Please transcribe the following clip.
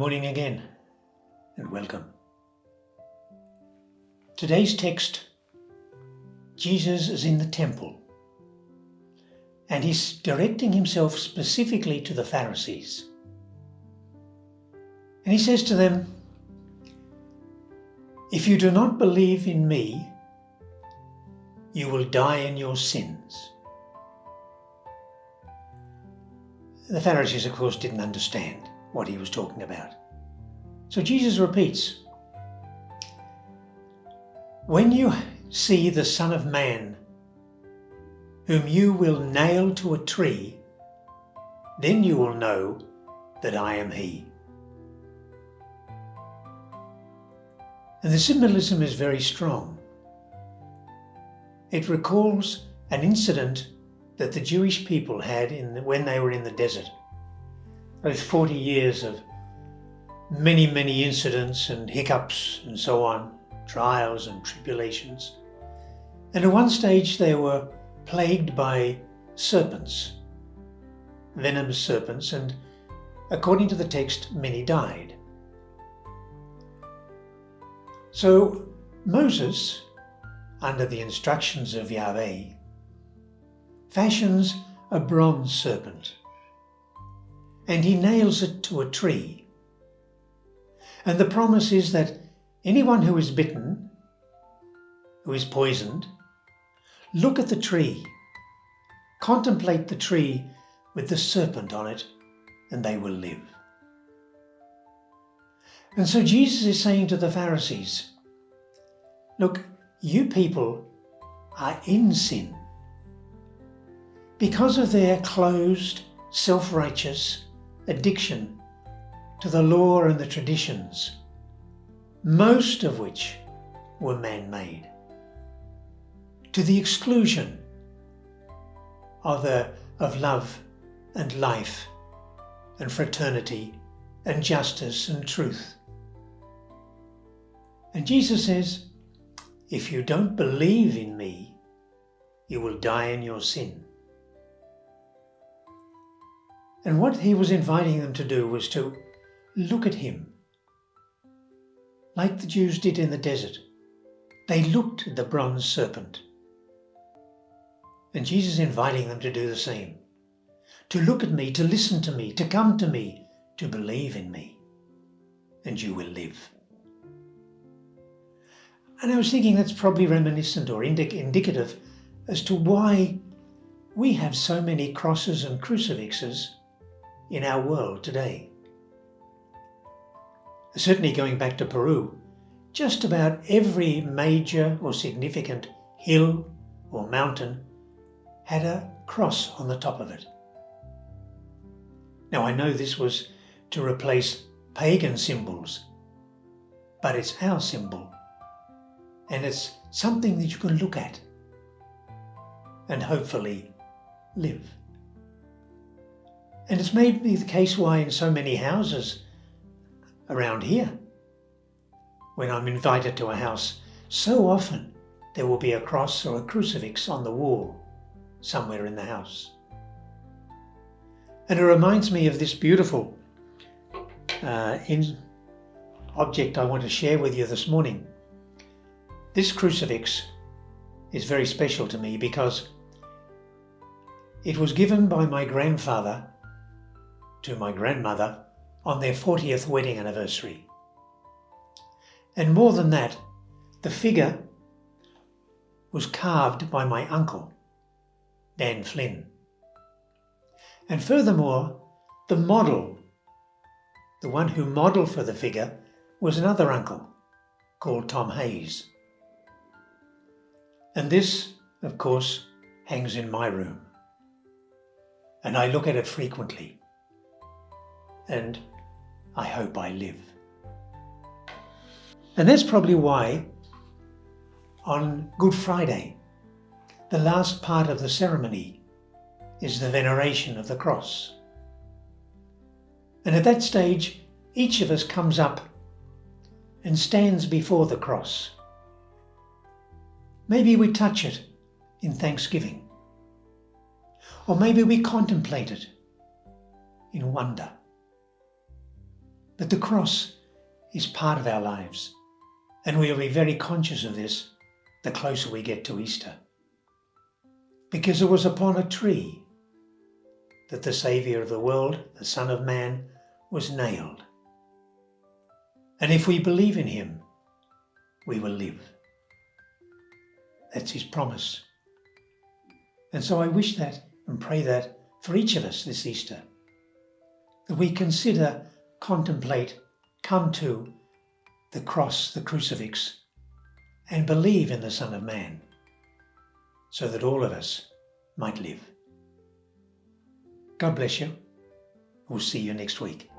morning again, and welcome. Today's text, Jesus is in the temple, and he's directing himself specifically to the Pharisees. And he says to them, "If you do not believe in me, you will die in your sins." The Pharisees, of course, didn't understand what he was talking about. So Jesus repeats, "When you see the Son of Man, whom you will nail to a tree, then you will know that I am he." And the symbolism is very strong. It recalls an incident that the Jewish people had when they were in the desert. Those 40 years of many incidents and hiccups and so on, trials and tribulations. And at one stage they were plagued by serpents, venomous serpents, and according to the text, many died. So Moses, under the instructions of Yahweh, fashions a bronze serpent, and he nails it to a tree. And the promise is that anyone who is bitten, who is poisoned, look at the tree, contemplate the tree with the serpent on it, and they will live. And so Jesus is saying to the Pharisees, look, you people are in sin because of their closed, self-righteous addiction to the law and the traditions, most of which were man-made, to the exclusion of love and life and fraternity and justice and truth. And Jesus says, if you don't believe in me, you will die in your sin. And what he was inviting them to do was to look at him, like the Jews did in the desert. They looked at the bronze serpent. And Jesus is inviting them to do the same, to look at me, to listen to me, to come to me, to believe in me, and you will live. And I was thinking that's probably reminiscent or indicative as to why we have so many crosses and crucifixes in our world today. Certainly going back to Peru, just about every major or significant hill or mountain had a cross on the top of it. Now I know this was to replace pagan symbols, but it's our symbol, and it's something that you can look at and hopefully live. And it's made me the case why in so many houses around here, when I'm invited to a house, so often there will be a cross or a crucifix on the wall somewhere in the house. And it reminds me of this beautiful object I want to share with you this morning. This crucifix is very special to me because it was given by my grandfather to my grandmother on their 40th wedding anniversary. And more than that, the figure was carved by my uncle, Dan Flynn. And furthermore, the model, the one who modelled for the figure, was another uncle called Tom Hayes. And this, of course, hangs in my room. And I look at it frequently. And I hope I live. And that's probably why on Good Friday, the last part of the ceremony is the veneration of the cross. And at that stage, each of us comes up and stands before the cross. Maybe we touch it in thanksgiving, or maybe we contemplate it in wonder. But the cross is part of our lives, and we will be very conscious of this the closer we get to Easter. Because it was upon a tree that the Saviour of the world, the Son of Man, was nailed. And if we believe in him, we will live. That's his promise. And so I wish that and pray that for each of us this Easter, that we consider, contemplate, come to the cross, the crucifix, and believe in the Son of Man, so that all of us might live. God bless you. We'll see you next week.